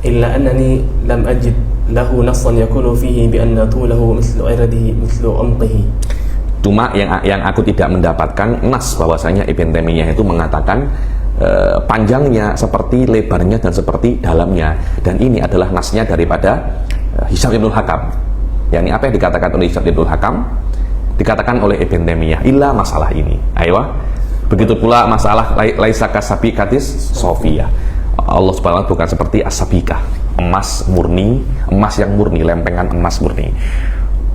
إلا أنني لم أجد له نصا يكون فيه بأن طوله مثل غيره مثل عمقه. Cuma yang aku tidak mendapatkan nas bahwasanya Ibn Taimiyah itu mengatakan panjangnya seperti lebarnya dan seperti dalamnya, dan ini adalah nasnya daripada Hisham Ibnul Hakam. Yani apa yang dikatakan oleh Hisham Ibnul Hakam dikatakan oleh Ibn Taimiyah illa masalah ini. Aywa. Begitu pula masalah laisa kasabikatis sofiyah. Allah Subhanahu wa ta'ala bukan seperti as-sabikah, emas murni, emas yang murni, lempengan emas murni.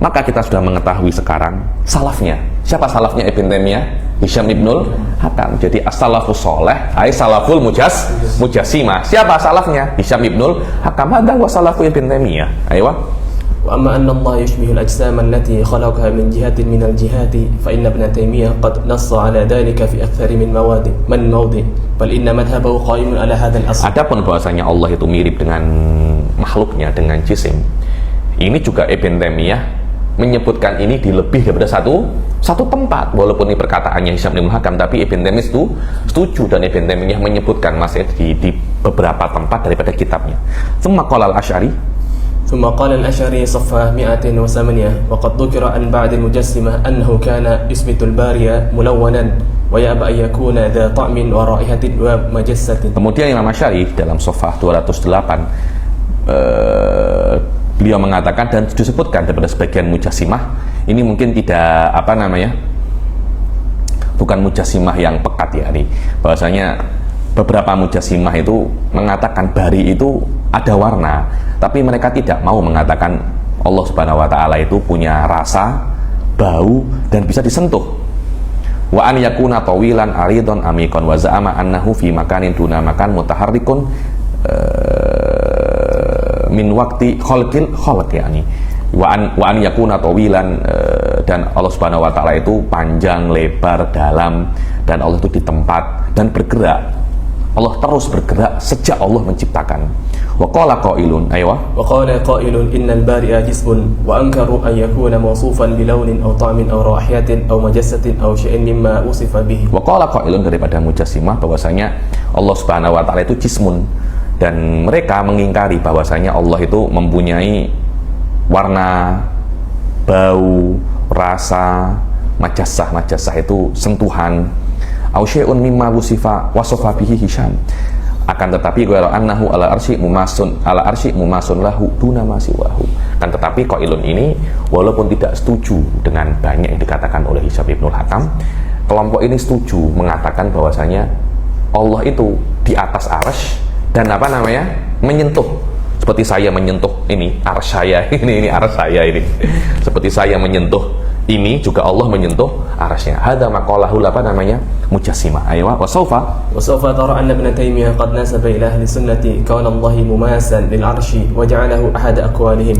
Maka kita sudah mengetahui sekarang salafnya. Siapa salafnya Ibn Taimiyah? Hisham Ibnul Hakam. Jadi as-salafus soleh, ay salaful mujassimah. Siapa salafnya? Hisham Ibnul Hakam. Hadza wa salafu Ibn Taimiyah. Aywa. وأما أن الله يشبه الأجسام التي خلقها من جهة من الجهات فإن ابن تيمية قد نص على ذلك في أكثر من موضع بل إن مذهبه قائم على هذا الأصل. Adapun bahwasanya Allah itu mirip dengan makhluknya, dengan jisim, ini juga Ibn Taimiyah menyebutkan ini di lebih daripada satu tempat. Walaupun ini perkataannya Hisham bin Hakam, tapi Ibn Taimiyah itu setuju, dan Ibn Taimiyah menyebutkan masih di beberapa tempat daripada kitabnya. Tsumma qala al-Asy'ari, ثم قال الأشعري صفحة 108 وقد ذكر عن بعض المجسمة أنه كان يثبت الباري ملونا ويأبى أن يكون ذا طعم ورائحة ومجسة. Kemudian Imam Asy'ari dalam Safhah 208 beliau mengatakan dan disebutkan daripada sebagian mujassimah, ini mungkin tidak bukan mujassimah yang pekat ya, ini bahwasanya beberapa mujassimah itu mengatakan bari itu ada warna, tapi mereka tidak mau mengatakan Allah Subhanahu wa ta'ala itu punya rasa, bau, dan bisa disentuh. Wa an yakuna tawilan aridon amikon wa za'ama annahu fi makanin duna makan mutaharrikun min waqti khalqil khalq, yani wa an yakuna tawilan, dan Allah Subhanahu wa ta'ala itu panjang, lebar, dalam, dan Allah itu di tempat dan bergerak. Allah terus bergerak sejak Allah menciptakan. Wa qala qailun, aywa. Wa qala qailun innal bari'a jismun wa ankaru an yakuna mawsufan bi launin aw ta'min aw rahiyatin aw majassatin aw syai'in mimma usifa bihi. Wa qala qailun daripada mujassimah bahwasanya Allah Subhanahu wa ta'ala itu jismun, dan mereka mengingkari bahwasanya Allah itu mempunyai warna, bau, rasa, majassah itu sentuhan. Au syai'un mimma wusifa wasafa bihi Hisham. Akan tetapi ghairu annahu ala arsy mumasun lahu duna ma siwahu. Kan tetapi qailun ini walaupun tidak setuju dengan banyak yang dikatakan oleh Hisham Ibnul Hakam, kelompok ini setuju mengatakan bahwasanya Allah itu di atas arsy dan menyentuh, seperti saya menyentuh ini arsy saya, ini arsy saya ini. Seperti saya menyentuh ini, juga Allah menyentuh arasnya. Hadza maqalahu mujassimah. Aywa wa sawfa tara anna Ibn Taimiyah qad nasaba ila ahli sunnati kauna Allah mumasan lil arsy wa ja'alahu ahad aqwalihim.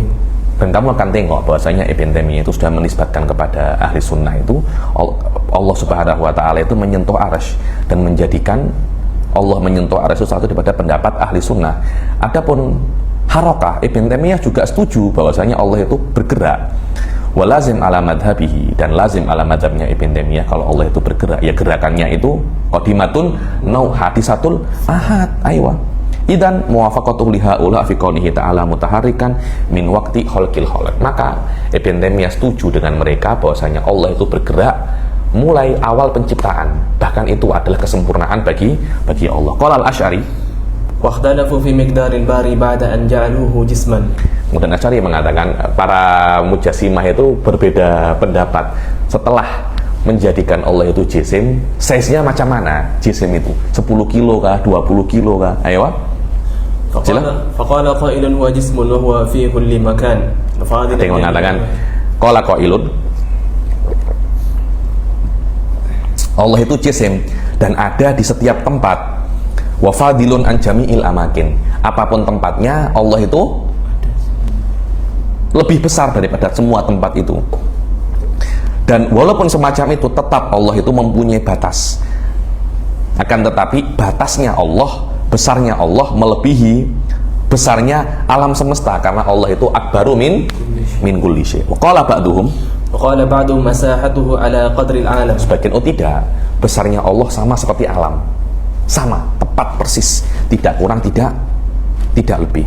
Dan kamu akan tengok bahwasanya Ibn Taimiyah itu sudah menisbatkan kepada ahli sunnah itu Allah Subhanahu wa ta'ala itu menyentuh arsy dan menjadikan Allah menyentuh arsy itu satu daripada pendapat ahli sunnah. Adapun harakah, Ibn Taimiyah juga setuju bahwasanya Allah itu bergerak. Walazim ala madhabihi, dan lazim ala madhabnya Ibn Taimiyah kalau Allah itu bergerak, ya gerakannya itu qadimatun nau hadisatul ahad. Aywa idan muwafaqatuhu lihaula fi qaulihi ta'ala mutaharrikan min waqti khalqil khalq. Maka Ibn Taimiyah setuju dengan mereka bahwasanya Allah itu bergerak mulai awal penciptaan, bahkan itu adalah kesempurnaan bagi Allah. Qala al-Asy'ari wa ikhtalafu fi miqdaril bari ba'da an ja'aluhu jisman. Kemudian Asy'ari mengatakan para mujassimah itu berbeda pendapat setelah menjadikan Allah itu jisim. Size-nya macam mana jisim itu? 10 kilo kah? 20 kilo kah? Ayo. Faqala qailun huwa jismun wa huwa fi kulli makan. Ada yang mengatakan qala qailun Allah itu jisim dan ada di setiap tempat. Wa fadilun an jami'il amakin. Apapun tempatnya, Allah itu lebih besar daripada semua tempat itu. Dan walaupun semacam itu, tetap Allah itu mempunyai batas. Akan tetapi batasnya Allah, besarnya Allah melebihi besarnya alam semesta, karena Allah itu akbaru min kulli syai'. Wa qala ba'duhum masahatuhu ala qadri al-alam. Sebagian tidak, besarnya Allah sama seperti alam. Sama, tepat persis, tidak kurang, tidak tidak lebih.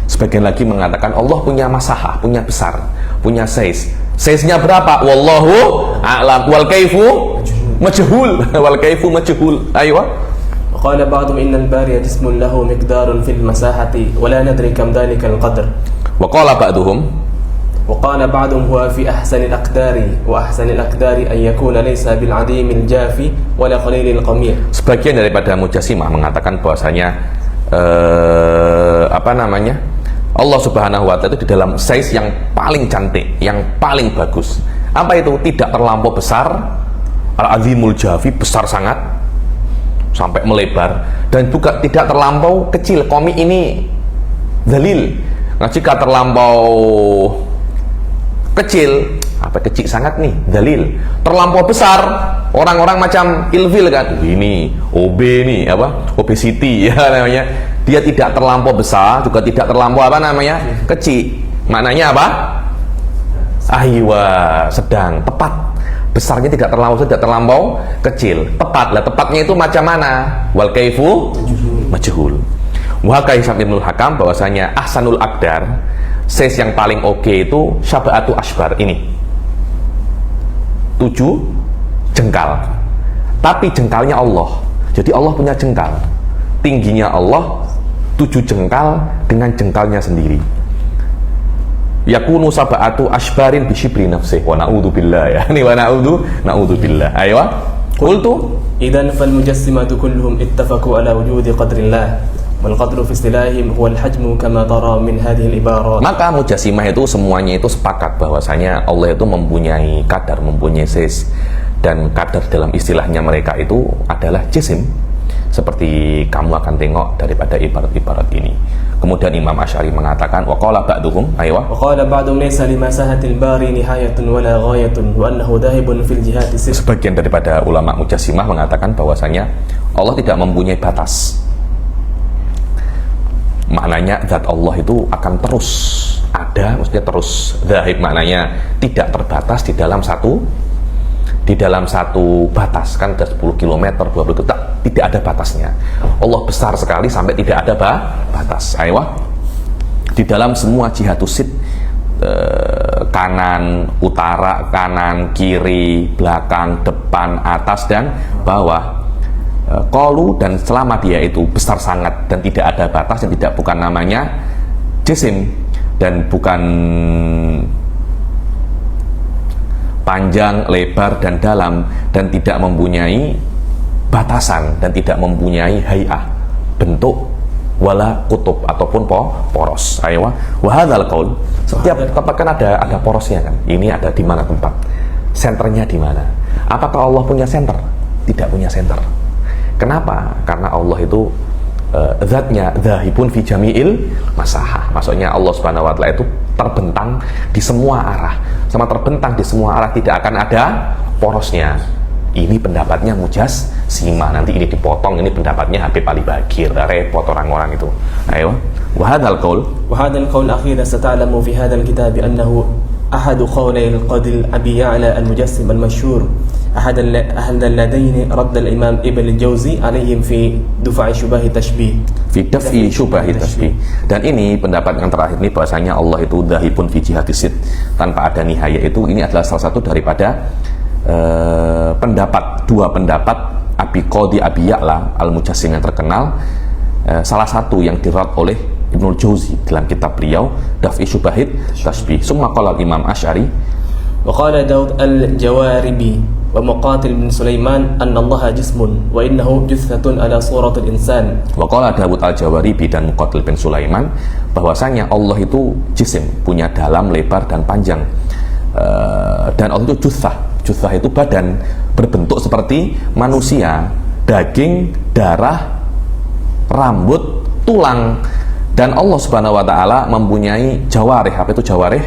Sebagian lagi mengatakan Allah punya masahah, punya besar, punya size. Size-nya berapa? Wallahu a'lam. Wal kaifu majhul. Wal kaifu majhul. Ayo. وقال بعضهم إن الباري جسم له مقدار في المساحة ولا ندري كم ذلك القدر. وقال بعضهم هو في أحسن الأقدار وأحسن الأقدار أن يكون ليس بالعديم الجافي ولا قليل القميع. Sebagian daripada Mujassimah mengatakan bahwasanya Allah Subhanahu wa Ta'ala itu di dalam size yang paling cantik, yang paling bagus. Apa itu? Tidak terlampau besar, al-azimul jafi, besar sangat sampai melebar, dan juga tidak terlampau kecil. Komik ini dalil. Nah, jika terlampau kecil, apa kecil sangat nih, dalil. Terlampau besar, orang-orang macam ilfil kan, ini OB nih, apa obesity ya namanya. Dia tidak terlampau besar, juga tidak terlampau kecil. Maknanya apa? Ahwa, sedang, tepat. Besarnya tidak terlampau kecil, tepat. Lah tepatnya itu macam mana? Wal kaifu majhul. Wa kaisam Ibnul Hakam bahwasanya ahsanul aqdar, size yang paling oke itu syaba'atu asbar, ini 7 jengkal. Tapi jengkalnya Allah. Jadi Allah punya jengkal. Tingginya Allah 7 jengkal dengan jengkalnya sendiri. Yakunu sab'atu asbarin bi syibri nafsih wa na'udzubillah ya. Ini wa na'udzubillah. Ayo. Qultu idzan fal mujassimatu kulluhum ittafaqu ala wujudi qadrillah wal qadru fi istilahihim huwa al hajmu kama tara min hadhihi al ibarat. Maka Mujassimah itu semuanya itu sepakat bahwasanya Allah itu mempunyai kadar, mempunyai size, dan kadar dalam istilahnya mereka itu adalah jisim. Seperti kamu akan tengok daripada ibarat-ibarat ini. Kemudian Imam Asy'ari mengatakan waqala ba'duhum laysa limasahatil bari nihayatun wala ghayatun wa annahu dhahibun fil jihati. Sebagian daripada ulama Mujassimah mengatakan bahwasanya Allah tidak mempunyai batas. Maknanya zat Allah itu akan terus ada, maksudnya terus dhahib, maknanya tidak terbatas di dalam satu batas. Kan ada 10 km, 20 km, tidak ada batasnya. Allah besar sekali sampai tidak ada batas. Ayo. Di dalam semua jihatus sid, kanan, utara, kanan, kiri, belakang, depan, atas, dan bawah. Qalu, dan selama dia itu besar sangat dan tidak ada batas, dan bukan namanya jisim, dan bukan panjang, lebar, dan dalam, dan tidak mempunyai batasan, dan tidak mempunyai hay'ah, bentuk, wala kutub, ataupun poros. Ayo, wahadzal qaul. Setiap tempat kan ada porosnya kan. Ini ada di mana tempat? Senternya di mana? Apakah Allah punya senter? Tidak punya senter. Kenapa? Karena Allah itu zatnya dzahibun fi jami'il masahah. Maksudnya Allah Subhanahu wa Ta'ala itu terbentang di semua arah. Sama terbentang di semua arah, tidak akan ada porosnya. Ini pendapatnya Mujassimah. Nanti ini dipotong, ini pendapatnya Habib Ali Bagir. Repot orang-orang itu. Ayo. Wa hadzal qaul akhir sata'lamu fi hadzal kitab annahu ahadu qawlai al-qadil Abi Ya'la al-Mujassim al-mashhur. أحد اللذين رد الإمام ابن الجوزي عليهم في دفع شبه التشبيه. Dan ini pendapat yang terakhir ini bahasanya Allah itu dhahibun fi jihati sid, tanpa ada nihaya. Itu ini adalah salah satu daripada dua pendapat Abi Ya'la al-Mujassim yang terkenal. Salah satu yang dirad oleh Ibnul Jauzi dalam kitab beliau Daf'i Syubahit Tashbih. Summa qala Imam Asy'ari wa qala Daud al-Jawaribi wa Muqatil bin Sulaiman anna Allah jismun wa innahu juthatun ala suratul insan. Wa qala Daud al-Jawaribi dan Muqatil bin Sulaiman bahwasanya Allah itu jisim, punya dalam, lebar, dan panjang. Dan Allah itu juthah itu badan, berbentuk seperti manusia, daging, darah, rambut, tulang. Dan Allah Subhanahu wa Ta'ala mempunyai jawarih. Apa itu jawarih?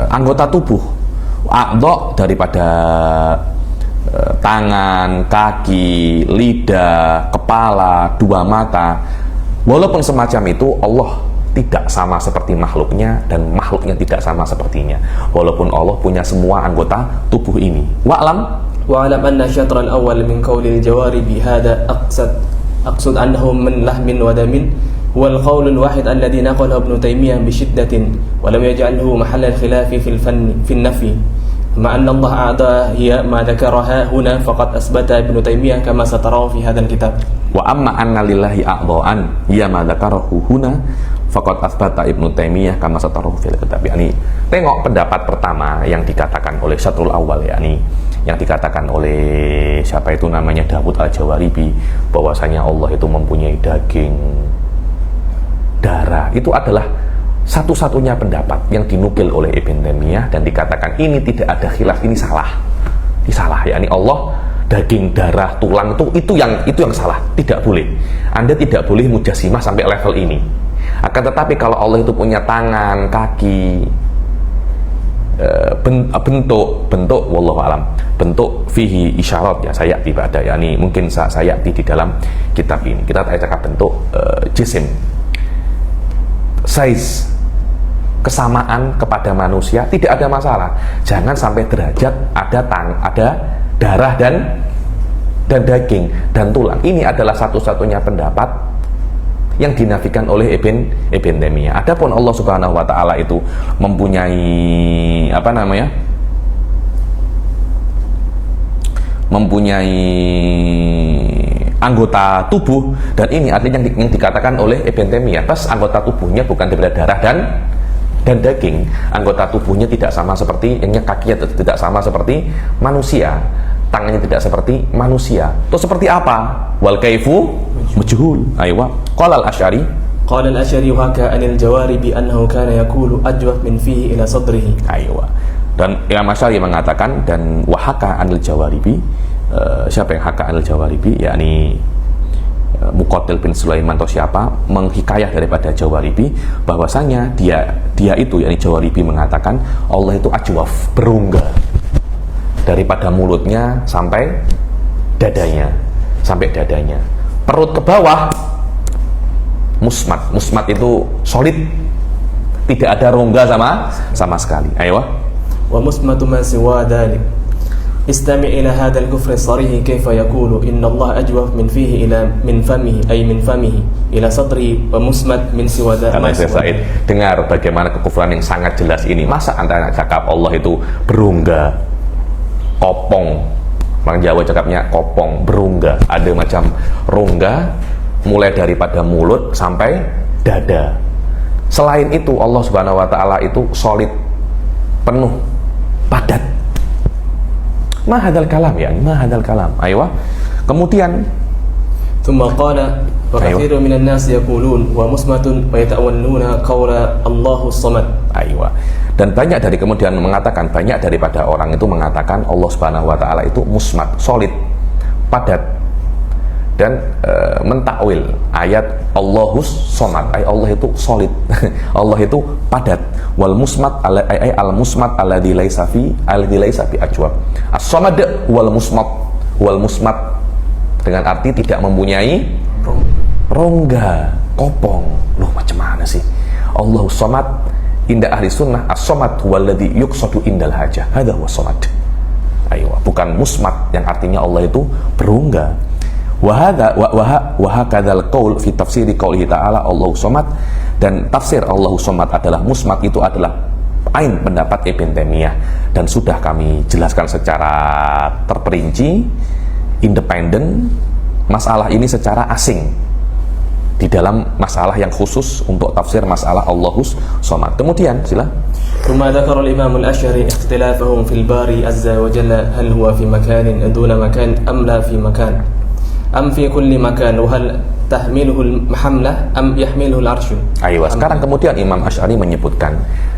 Anggota tubuh. A'dha daripada tangan, kaki, lidah, kepala, dua mata. Walaupun semacam itu, Allah tidak sama seperti makhluknya, dan makhluknya tidak sama sepertinya. Walaupun Allah punya semua anggota tubuh ini. Wa'lam anna syatr al-awwal min qawli al-jawaribi hadha aqsad أقصد أنه من لحم ودم هو القول الواحد الذي نقله ابن تيمية بشدة ولم يجعله محل الخلاف في النفي مع أن الله أعطى هي ما ذكرها هنا فقد أثبت ابن تيمية كما ستراه في هذا الكتاب. وأما أن لله أعضاء هي ما ذكره هنا faqad asbata Ibnu Taimiyah kama satarahu fil kitab. Yani tengok pendapat pertama yang dikatakan oleh Syatrul Awal, yakni yang dikatakan oleh siapa itu namanya Dawud Al-Jawaribi, bahwasanya Allah itu mempunyai daging, darah. Itu adalah satu-satunya pendapat yang dinukil oleh Ibn Taimiyah dan dikatakan ini tidak ada khilaf, ini salah. Ini salah, yakni Allah daging, darah, tulang itu yang salah, tidak boleh. Anda tidak boleh mujassimah sampai level ini. Akan tetapi kalau Allah itu punya tangan, kaki, bentuk wallahu alam, bentuk fihi isyarat, ya saya tiba ada, yakni mungkin saya di dalam kitab ini kita cakap bentuk jisim, size, kesamaan kepada manusia tidak ada masalah. Jangan sampai derajat ada darah dan daging dan tulang. Ini adalah satu-satunya pendapat yang dinafikan oleh Ibn Taimiyah. Adapun Allah Subhanahu wa taala itu mempunyai mempunyai anggota tubuh, dan ini artinya yang dikatakan oleh Ibn Taimiyah. Pas anggota tubuhnya bukan daripada darah dan daging. Anggota tubuhnya tidak sama seperti, kakinya tidak sama seperti manusia, tangannya tidak seperti manusia. Itu seperti apa? Wal kaifu majhul. Aywa. Qala al-Asy'ari. Qala al-Asy'ari haka anil Jawaribi annahu kana yaqulu ajwaf min fihi ila sadrihi. Aywa. Dan Imam Asy'ari mengatakan, dan wahaka anil Jawaribi, siapa yang haka anil Jawaribi, yakni Muqatil bin Sulaiman atau siapa, menghikayah daripada Jawaribi bahwasanya dia itu, yakni Jawaribi mengatakan Allah itu ajwaf, berongga daripada mulutnya sampai dadanya, perut ke bawah musmat itu solid, tidak ada rongga sama sekali. Ayo. Wa musmatu ma siwa dhalik. Istami' ila hadha al-kufr as-sarih kayfa yaqulu inna Allah ajwaf min fihi ila min famihi ay min famihi ila sadri wa musmat min siwa dhalik. Dengar bagaimana kekufuran yang sangat jelas ini. Masa antara cakap Allah itu berongga, kopong, orang Jawa cakapnya kopong, berongga, ada macam rongga mulai daripada mulut sampai dada. Selain itu Allah Subhanahu wa taala itu solid, penuh, padat. Mahadal kalam, ya, mahadal kalam. Aywa. Kemudian thumma qala wa katsirun minan nas yaqulun wa musmatun wa yata'awwaluna qawla Allahu samad. Aywa. Dan banyak daripada orang itu mengatakan Allah Subhanahu wa taala itu musmat, solid, padat, dan mentakwil ayat Allahus somad, ay Allah itu solid, Allah itu padat. Wal musmat ay al musmat alladzi laisa fi ajwab. As-somad wal musmat dengan arti tidak mempunyai rongga, kopong. Loh, macam mana sih? Allahus somad inda ahli sunnah, as-somad huwaladzi yuqsadu indal hajah, hadza huwa somad. Aywa, bukan musmat yang artinya Allah itu berongga. Wa hakadzal qaul fi tafsiri qaulihi ta'ala Allahu somad, dan tafsir Allahu somad adalah musmat itu adalah ain pendapat Ibn Taimiyah, dan sudah kami jelaskan secara terperinci, independen, masalah ini secara asing di dalam masalah yang khusus untuk tafsir masalah Allahus somad. Kemudian sila. ثم ذكر الإمام الأشعري اختلافهم في الباري عز وجل هل هو في مكان دون مكان أم لا في مكان أم في كل مكان وهل تحمله المحملة أم يحمله العرش. Ayo, sekarang kemudian Imam Asy'ari menyebutkan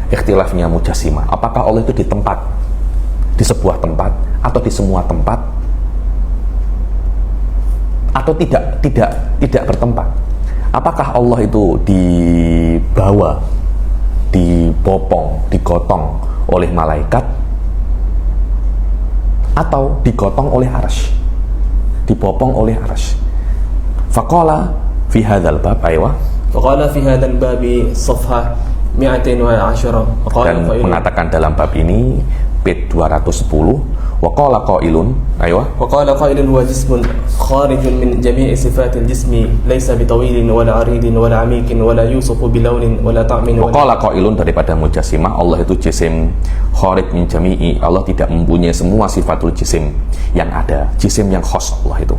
ikhtilafnya mujassimah. Apakah Allah itu di tempat, di sebuah tempat, atau di semua tempat, atau tidak bertempat? Apakah Allah itu dibawa, dibopong, digotong oleh malaikat, atau digotong oleh arsy, dibopong oleh arsy? Faqala fi hadzal bab, aywa. Faqala fi hadzal bab safhah 210. Dan mengatakan dalam bab ini page 210, Wa qala qailun, aywa. وقال قائل هو جسم خارج من جميع صفات الجسم ليس بطويل ولا عريض ولا عميق ولا يوصف بلون ولا طعم Wa qala qailun, daripada mujassimah, Allah itu jisim kharij min jami'i, Allah tidak mempunyai semua sifatul jisim yang ada, jisim yang khas Allah itu.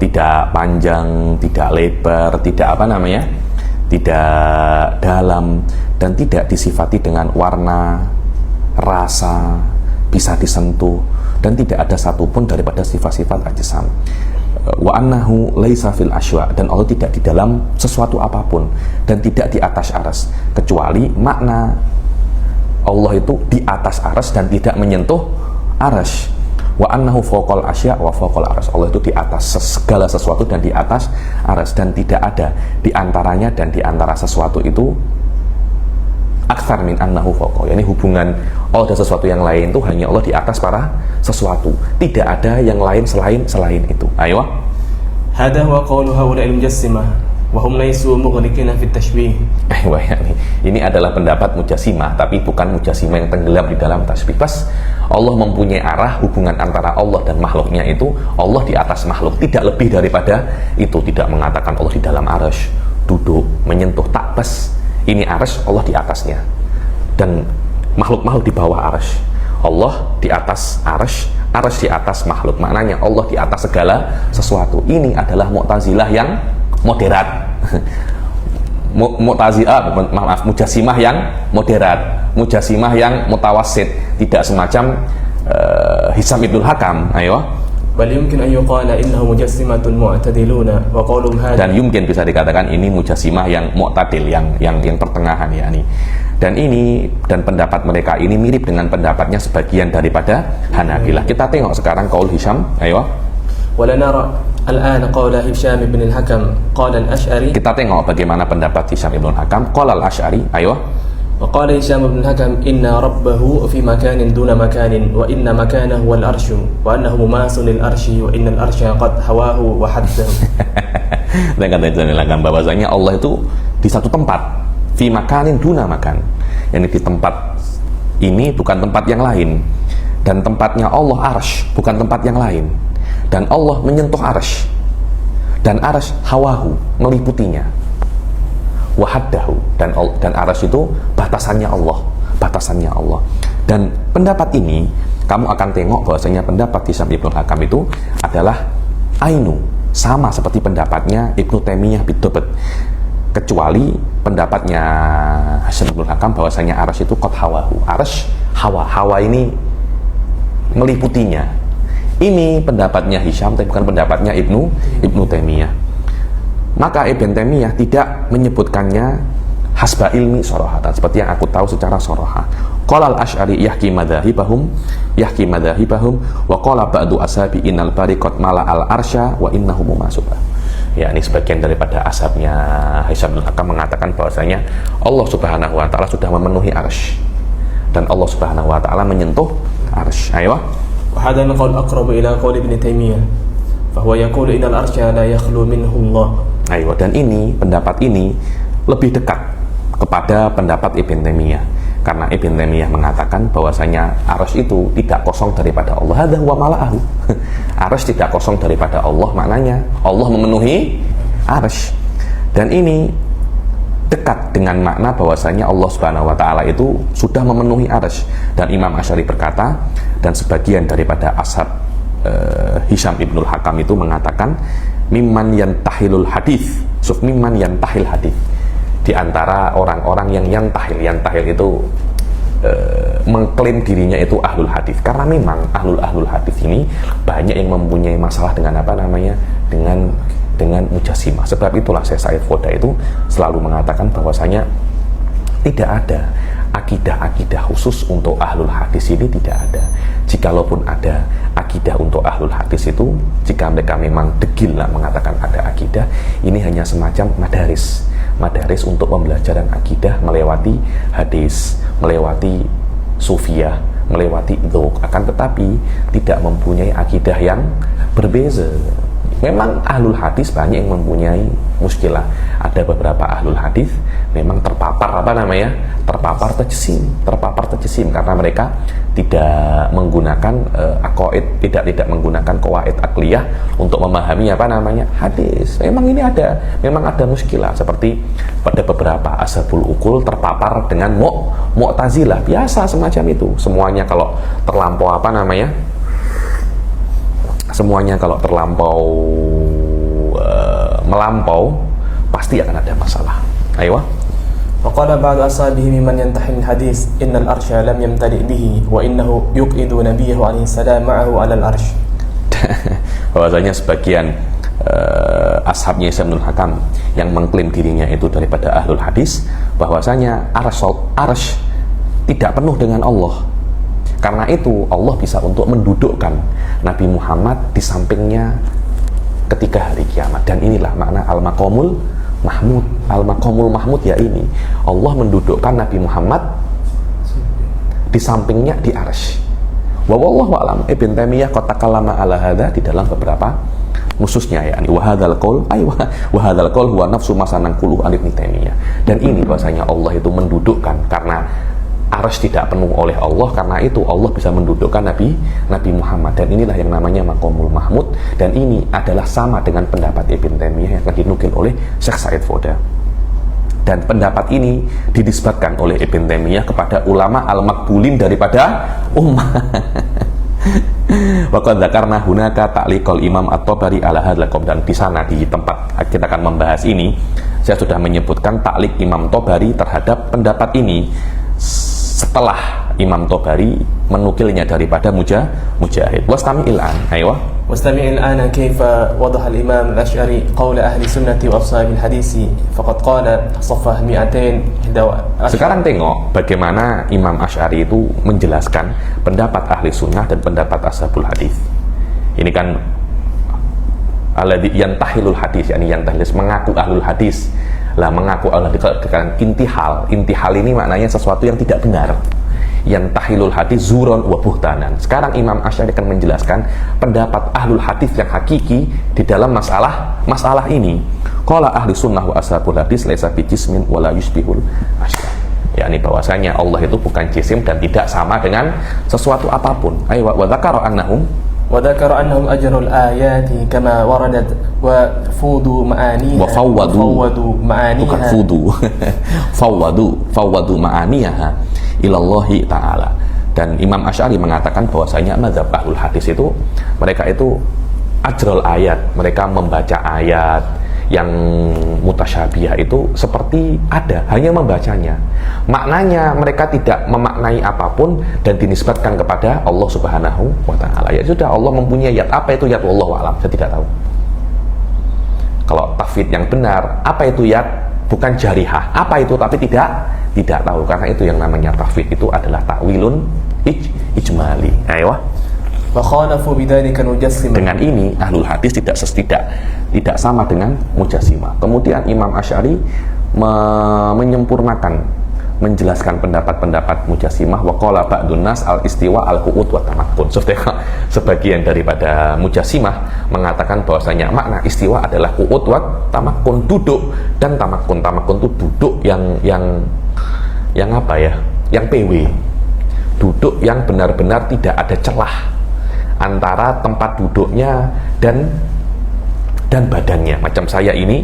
Tidak panjang, tidak lebar, tidak tidak dalam, dan tidak disifati dengan warna, rasa, bisa disentuh, dan tidak ada satupun daripada sifat-sifat ajsam. Wa annahu laisa fil asya, dan Allah tidak di dalam sesuatu apapun dan tidak di atas aras, kecuali makna Allah itu di atas aras dan tidak menyentuh aras. Wa annahu fawqal asya wa fawqal aras, Allah itu di atas segala sesuatu dan di atas aras, dan tidak ada di antaranya dan di antara sesuatu itu aktsar min annahu fawqa, yakni hubungan Allah dan sesuatu yang lain itu hanya Allah di atas para sesuatu, tidak ada yang lain selain itu. Ayo. هذا هو قول هؤلاء المجسمة وهم ليسوا مغرقين في التشبيه. Ini adalah pendapat mujassimah, tapi bukan mujassimah yang tenggelam di dalam tasbih. Pas Allah mempunyai arah, hubungan antara Allah dan makhluknya itu Allah di atas makhluk, tidak lebih daripada itu. Tidak mengatakan Allah di dalam arsy, duduk, menyentuh, tak. Pas ini arsy, Allah di atasnya, dan makhluk-makhluk di bawah arsy. Allah di atas arsy, arsy di atas makhluk. Maknanya Allah di atas segala sesuatu. Ini adalah Mu'tazilah yang moderat. Mujassimah yang moderat, mujassimah yang mutawassit, tidak semacam Hisham Ibnul Hakam. Ayo. بل يمكن أن يقال إنه مجسمة معتدلون وقولهم هذا. Dan yumkin bisa dikatakan ini mujassimah yang mu'tadil, yang pertengahan, yakni. Dan pendapat mereka ini mirip dengan pendapatnya sebagian daripada Hanabilah. Kita tengok sekarang qaul Hisham. Ayo. ولا نرى الآن قول هشام بن الحكم قال الأشعري. Kita tengok bagaimana pendapat Hisham Ibn Hakam. Qala al-Asy'ari. Ayo. وقال هشام بن الحكم إن ربه في مكان دون مكان وإن مكانه هو الأرش وأنه مماثل للأرش وإن الأرش قد هواه وحده. Dan kata Hisham Ibn Hakam bahwasanya Allah itu di satu tempat, fi makanin duna makan, yakni di tempat ini bukan tempat yang lain, dan tempatnya Allah arsy bukan tempat yang lain, dan Allah menyentuh arsy, dan arsy hawahu meliputinya, wahadahu, dan arsy itu batasannya Allah. Dan pendapat ini kamu akan tengok bahwasanya pendapat Hisham Ibn Hakam itu adalah ainu, sama seperti pendapatnya Ibnu Taimiyah bidobat, kecuali pendapatnya Hisham Ibn Hakam bahwasanya arsy itu qad hawahu, arsy hawa ini meliputinya. Ini pendapatnya Hisham, tapi bukan pendapatnya Ibnu Taimiyah. Maka Ibn Taimiyah tidak menyebutkannya hasba ilmi sorohatan, seperti yang aku tahu secara soroha. Qala al-Asy'ari yahki madzahibahum wa qala ba'du ashabi innal bari qad mala al-arsya wa innahu mumasubah. Ya, ini sebagian daripada ashabnya Hisham bin Hakam mengatakan bahwasanya Allah Subhanahu wa taala sudah memenuhi arsy, dan Allah Subhanahu wa taala menyentuh arsy. Ayo. وهذا القول أقرب إلى قول ابن تيمية فهو يقول إن الأرش لا يخلو منه الله. Ayo, dan ini pendapat ini lebih dekat kepada pendapat Ibn Taimiyah, karena Ibn Taimiyah mengatakan bahwasanya arsy itu tidak kosong daripada Allah. Hadza huwa mala'ahu. Arsy tidak kosong daripada Allah, maknanya Allah memenuhi arsy. Dan ini dekat dengan makna bahwasanya Allah Subhanahu wa taala itu sudah memenuhi arsy. Dan Imam Asy'ari berkata, dan sebagian daripada ashab Hisham Ibnul Hakam itu mengatakan mimman yantahilul hadis, mimman yantahil hadis, di antara orang-orang yang yantahil itu mengklaim dirinya itu ahlul hadis, karena memang ahlul hadis ini banyak yang mempunyai masalah dengan dengan mujassimah. Sebab itulah Syekh Said Khoda itu selalu mengatakan bahwasanya tidak ada akidah khusus untuk ahlul hadis ini, tidak ada. Jikalaupun ada akidah untuk ahlul hadis itu, jika mereka memang degil lah mengatakan ada akidah, ini hanya semacam madaris untuk pembelajaran akidah melewati hadis, melewati sufiyah, melewati dzauq, akan tetapi tidak mempunyai akidah yang berbeza. Memang ahlul hadis banyak yang mempunyai muskilah. Ada beberapa ahlul hadis memang terpapar terpapar tajsim karena mereka tidak menggunakan aqaid, tidak menggunakan qawaid akliyah untuk memahami hadis. Memang ada muskilah, seperti pada beberapa ashabul ukul terpapar dengan mu'tazilah, biasa semacam itu. Semuanya kalau terlampau melampau pasti akan ada masalah. Ayo. وقال بعض أصحابه ممن ينتحل الحديث إن الأرش لم يمتلئ به وإنه يقعد نبيه عليه السلام معه على الأرش. Bahwasanya sebagian ashabnya Ibnul Hakam yang mengklaim dirinya itu daripada ahlul hadis, bahwasanya arsy tidak penuh dengan Allah. Karena itu Allah bisa untuk mendudukkan Nabi Muhammad di sampingnya ketika hari kiamat. Dan inilah makna al-maqamul mahmud. Al-maqamul mahmud ya ini, Allah mendudukkan Nabi Muhammad di sampingnya di arsy. Wa wallahu a'lam. Ibn Taimiyah qad takallama ala hadza di dalam beberapa nususnya, yakni wa hadzal qaul huwa nafsu masanan qulu an Ibn Taimiyah. Dan ini bahwasanya Allah itu mendudukkan, karena arsy tidak penuh oleh Allah, karena itu Allah bisa mendudukkan Nabi Muhammad. Dan inilah yang namanya maqamul mahmud, dan ini adalah sama dengan pendapat Ibn Taimiyah yang akan dinukil oleh Syekh Said Foda. Dan pendapat ini dinisbatkan oleh Ibn Taimiyah kepada ulama al-maqbulin daripada ummah. Wa qad dzakarna hunaka ta'liqal Imam At-Tabari ala hadzal qaul. Dan di sana, di tempat kita akan membahas ini, saya sudah menyebutkan ta'liq Imam Tabari terhadap pendapat ini setelah Imam Tabari menukilnya daripada Mujahid. Wastami'il an. Ayo. واستمع الآن كيف وضح الإمام الأشعري قول أهل السنة وأصحاب الحديث فقد قال صفحة 200. Sekarang tengok bagaimana Imam Asy'ari itu menjelaskan pendapat ahli sunnah dan pendapat ashabul hadis. Ini kan alladzi yantahilul hadis, yakni yantahil mengaku ahlul hadis. Lah mengaku ahlul hadis dengan intihal ini maknanya sesuatu yang tidak benar. Yang tahilul hadis zuron wa buhtanan. Sekarang Imam Asy'ari akan menjelaskan pendapat ahlul hadis yang hakiki di dalam masalah ini. Qala ahli sunnah wa ashabul hadis laisa bi jismin wa la yusbihul asyra. yakni bahwasanya Allah itu bukan jisim dan tidak sama dengan sesuatu apapun. Ayo wa dzakara annahum ajrul ayati kama waradat wa fudu ma'aniha wa fawwadu ma'aniha, bukan fudu fawwadu ma'aniha ilallahi ta'ala. Dan Imam Asy'ari mengatakan bahwasanya mazhab ahlul hadis itu mereka itu ajrul ayat, mereka membaca ayat yang mutasyabihah itu seperti ada, hanya membacanya. Maknanya mereka tidak memaknai apapun dan dinisbatkan kepada Allah Subhanahu wa ta'ala. Ya sudah, Allah mempunyai ayat. Apa itu ayat? Wallahu a'lam, saya tidak tahu. Kalau tafsir yang benar, apa itu ayat? Bukan jarihah. Apa itu? Tapi tidak tahu. Karena itu yang namanya tafsir itu adalah takwilun ijmali. Ayo. Dengan ini ahlul hadis tidak sama dengan mujassimah. Kemudian Imam Asy'ari menyempurnakan, menjelaskan pendapat-pendapat mujassimah. Wa qala ba'dun nas al-istiwa al-qu'ud wa tamakkun. Sebagian daripada mujassimah mengatakan bahwasanya makna istiwa adalah qu'ud wa tamakkun, duduk, dan tamakkun itu duduk yang apa ya? Yang PW. Duduk yang benar-benar tidak ada celah antara tempat duduknya dan badannya. Macam saya ini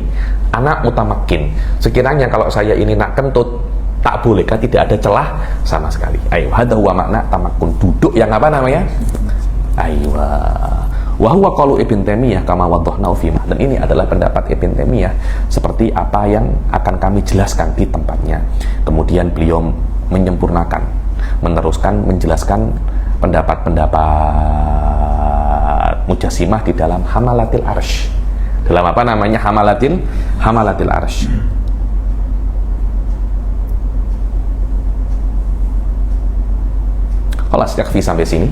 anak mutamakin, sekiranya kalau saya ini nak kentut, tak boleh, kan tidak ada celah sama sekali. Ayo, hadza huwa makna tamakkun, duduk yang apa namanya? Ayo, wa huwa qaulu Ibn Taimiyah kama wadhahna fi. Dan ini adalah pendapat Ibn Taimiyah seperti apa yang akan kami jelaskan di tempatnya. Kemudian beliau menyempurnakan, meneruskan menjelaskan pendapat-pendapat mujassimah di dalam hamalatil arsh. Dalam apa namanya? Hamalatil arsh. Kalau yakfi sampai sini.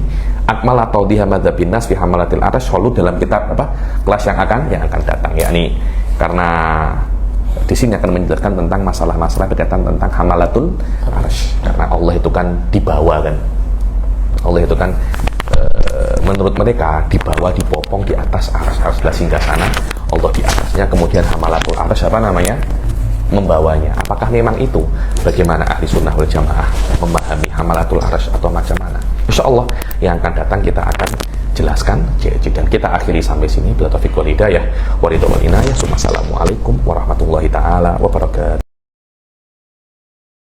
Akmal atau dihadzabin nas fi hamalatil arsh, lalu dalam kitab apa? Kelas yang akan datang, yakni karena di sini akan menjelaskan tentang masalah-masalah berkaitan tentang hamalatul arsh. Karena Allah itu kan di bawah kan. Allah itu kan menurut mereka dibawa, dipopong di atas aras-aras hingga sana, Allah di atasnya, kemudian hamalatul aras membawanya. Apakah memang itu? Bagaimana ahli sunnah wal jamaah memahami hamalatul aras atau macam mana? Insya Allah yang akan datang kita akan jelaskan. Dan kita akhiri sampai sini. Bila taufiq wal hidayah wa ridha wal inayah. Assalamualaikum warahmatullahi taala wabarakatuh.